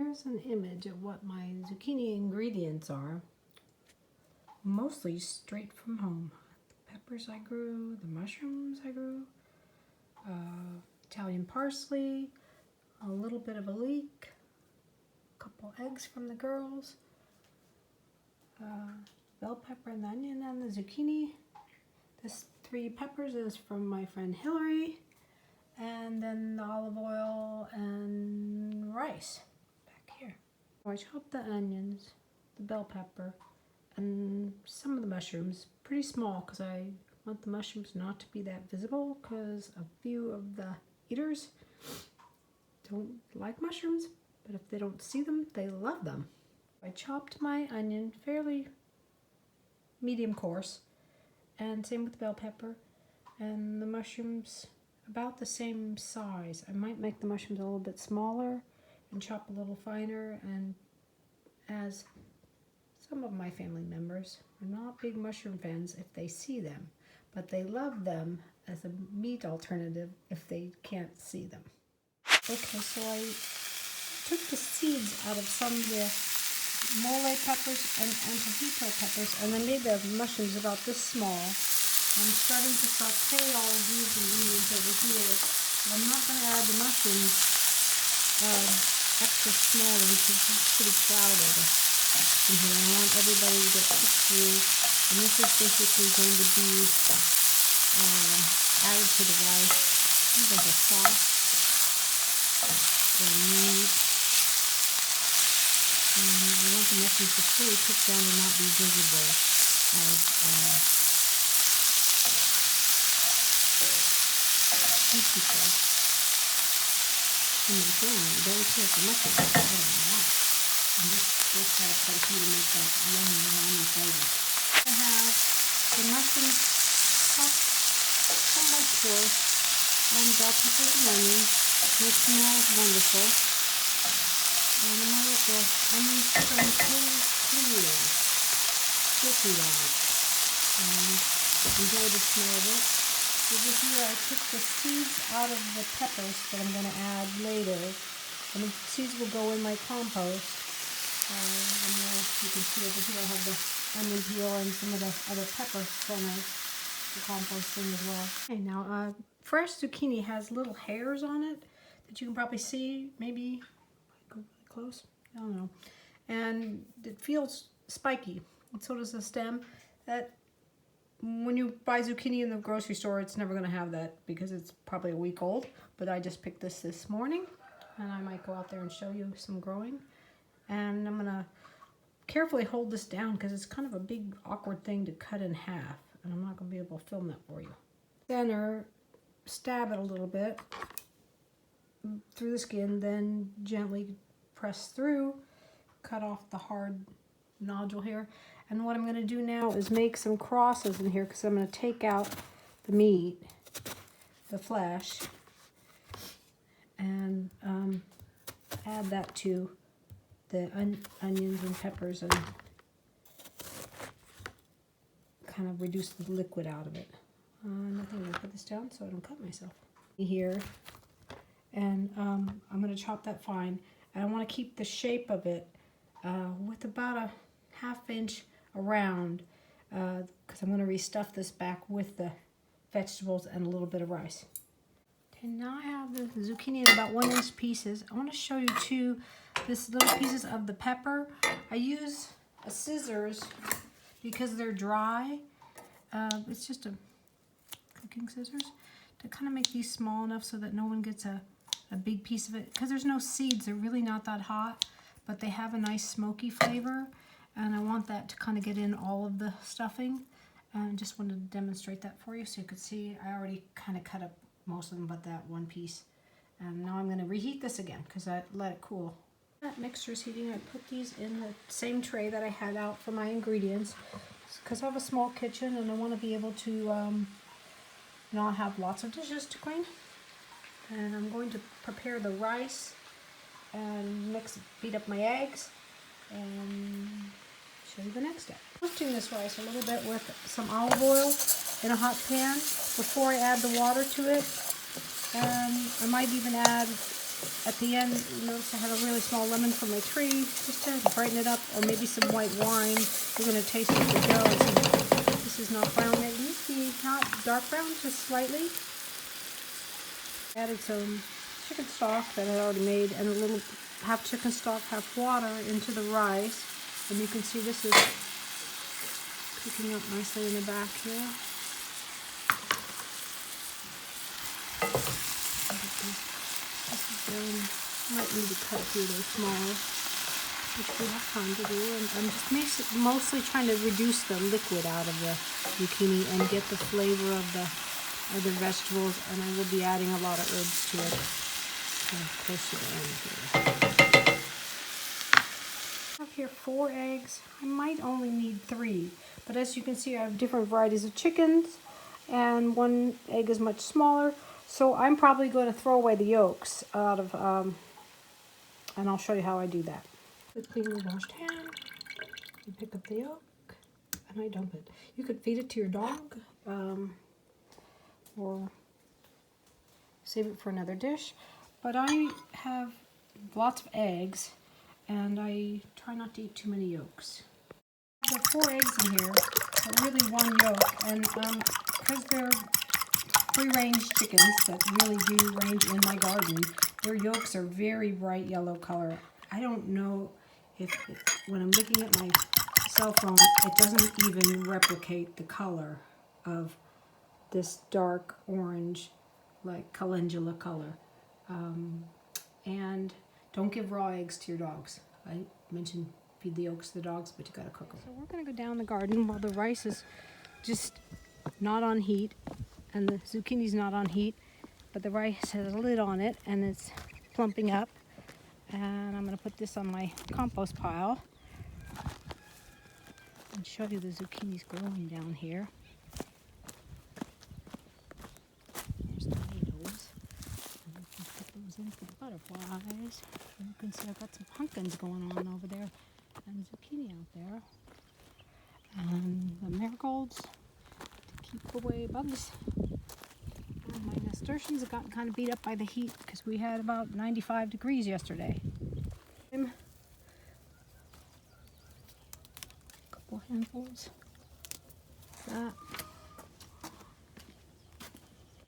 Here's an image of what my zucchini ingredients are. Mostly straight from home. The peppers I grew, the mushrooms I grew, Italian parsley, a little bit of a leek, a couple eggs from the girls, bell pepper and the onion and the zucchini. This 3 peppers is from my friend Hillary, and then the olive oil and rice back here. So I chopped the onions, the bell pepper, and some of the mushrooms, pretty small because I want the mushrooms not to be that visible because a few of the eaters don't like mushrooms, but if they don't see them, they love them. I chopped my onion fairly medium coarse, and same with the bell pepper, and the mushrooms about the same size. I might make the mushrooms a little bit smaller and chop a little finer, and as some of my family members are not big mushroom fans if they see them, but they love them as a meat alternative if they can't see them. Okay, so I took the seeds out of some of the mole peppers and antojito peppers, and I made the mushrooms about this small. I'm starting to saute all of these ingredients over here, but I'm not going to add the mushrooms extra small ones because it's pretty crowded in here. I want everybody to get cooked through, and this is basically going to be added to the rice. It's like a sauce or meat. I want the mushrooms to fully cook down and not be visible as some people in my family don't care for mushrooms. I don't know why. And this has quite a few to make that yummy, umami flavor. I have the mushrooms chopped somewhat coarse, and bell peppers and onions, and it smells wonderful. And I'm going to let the onions turn clear, silky like, and enjoy the smell of it. Over here I took the seeds out of the peppers that I'm going to add later, and the seeds will go in my compost. And you can see over here I have the onion peel and some of the other pepper centers for composting as well. Okay, now fresh zucchini has little hairs on it that you can probably see, maybe go really close, I don't know. And it feels spiky, and so does the stem. That when you buy zucchini in the grocery store, it's never going to have that because it's probably a week old. But I just picked this morning, and I might go out there and show you some growing. And I'm going to carefully hold this down because it's kind of a big awkward thing to cut in half, and I'm not going to be able to film that for you. Center, stab it a little bit through the skin, then gently press through, cut off the hard nodule here. And what I'm going to do now is make some crosses in here because I'm going to take out the meat, the flesh, and add that to the onions and peppers and kind of reduce the liquid out of it. I'm going to put this down so I don't cut myself. Here, and I'm going to chop that fine. And I want to keep the shape of it with about a 1/2 inch around because I'm going to restuff this back with the vegetables and a little bit of rice. Okay, now I have the zucchini in about 1 inch pieces. I want to show you too this little pieces of the pepper. I use a scissors because they're dry. It's just a cooking scissors to kind of make these small enough so that no one gets a big piece of it, because there's no seeds. They're really not that hot, but they have a nice smoky flavor, and I want that to kind of get in all of the stuffing. And just wanted to demonstrate that for you so you could see. I already kind of cut up most of them but that one piece. And now I'm going to reheat this again because I let it cool. That mixture is heating. I put these in the same tray that I had out for my ingredients because I have a small kitchen and I want to be able to not have lots of dishes to clean. And I'm going to prepare the rice and beat up my eggs and show you the next step. Roasting this rice a little bit with some olive oil in a hot pan before I add the water to it. And I might even add at the end, notice I have a really small lemon from my tree, just to brighten it up, or maybe some white wine. We're going to taste it as we go. This is not brown yet. It needs to be not dark brown, just slightly. Added some chicken stock that I already made, and a little half chicken stock, half water into the rice. And you can see this is cooking up nicely in the back here. Might need to cut a few of those smaller, which we have time to do. And I'm just mostly trying to reduce the liquid out of the zucchini and get the flavor of the other vegetables. And I will be adding a lot of herbs to it close to the end here. I have here 4 eggs. I might only need 3, but as you can see, I have different varieties of chickens, and one egg is much smaller. So I'm probably going to throw away the yolks out of, and I'll show you how I do that. With cleanly washed hand, you pick up the yolk, and I dump it. You could feed it to your dog, or save it for another dish. But I have lots of eggs, and I try not to eat too many yolks. There are 4 eggs in here, but really 1 yolk, and because they're free-range chickens that really do range in my garden, their yolks are very bright yellow color. I don't know if when I'm looking at my cell phone, it doesn't even replicate the color of this dark orange, like calendula color. And don't give raw eggs to your dogs. I mentioned feed the yolks to the dogs, but you gotta cook them. So we're gonna go down the garden while the rice is just not on heat, and the zucchini's not on heat, but the rice has a lid on it and it's plumping up. And I'm going to put this on my compost pile and show you the zucchini's growing down here. There's tomatoes. And we can put those in for the butterflies. And you can see I've got some pumpkins going on over there and zucchini out there. And the marigolds to keep away bugs. And my nasturtiums have gotten kind of beat up by the heat because we had about 95 degrees yesterday. A couple handfuls of that.